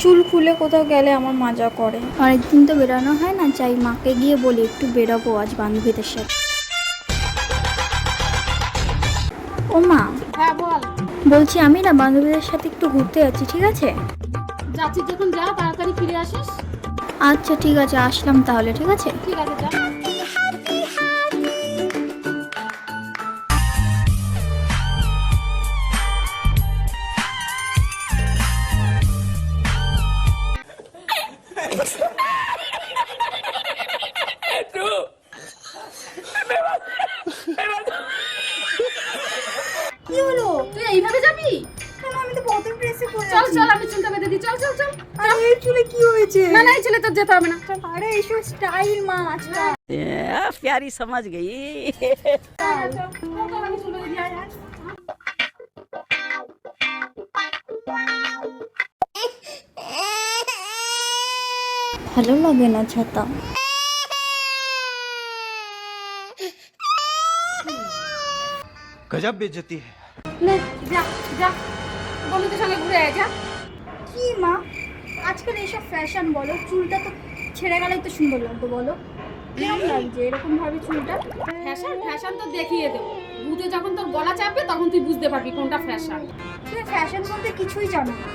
চুল খুলে কোথাও গেলে আমার মজা করে। অনেকদিন তো বেরোনো হয় না, চাই মাকে গিয়ে বলি একটু বেরোবো আজ বান্ধবীদের সাথে। ও মা। হ্যাঁ বল। বলছি আমি না বান্ধবীদের সাথে একটু ঘুরতে যাচ্ছি, ঠিক আছে? যাচ্ছিস যখন যা, তাড়াতাড়ি ফিরে আসিস। আচ্ছা ঠিক আছে, আসলাম তাহলে, ঠিক আছে। ঠিক আছে যা। কি হলো? তুই এইভাবে যাবি? কেন, আমি তো বদল ড্রেসে পরে চল আছি। চল, আমি চুলটা বেঁধে দিই। চল চল চল। আরে এই চুলে কি হয়েছে? না না, এই চুলে তোর যেতে হবে না। আরে এইসব স্টাইল মা আজকাল। प्यारी समझ गई। আমি চুল বেঁধে দিই। আয়, আয়। ভালো লাগে না ছাতা। गजब बेइज्जती है। নে, যা যা, বন্ধুদের সঙ্গে ঘুরে আয় যা। কি মা, আজকাল এইসব ফ্যাশন বলো, চুলটা তো ছেড়ে গেলেই তো সুন্দর লাগতো বলো। কেমন লাগছে এরকম ভাবে চুলটা? ফ্যাশন ফ্যাশন তো দেখিয়ে দেবো। ভূতে যখন তোর গলা চাপবে তখন তুই বুঝতে পারবি কোনটা ফ্যাশন। তুমি ফ্যাশন বলতে কিছুই জানো না।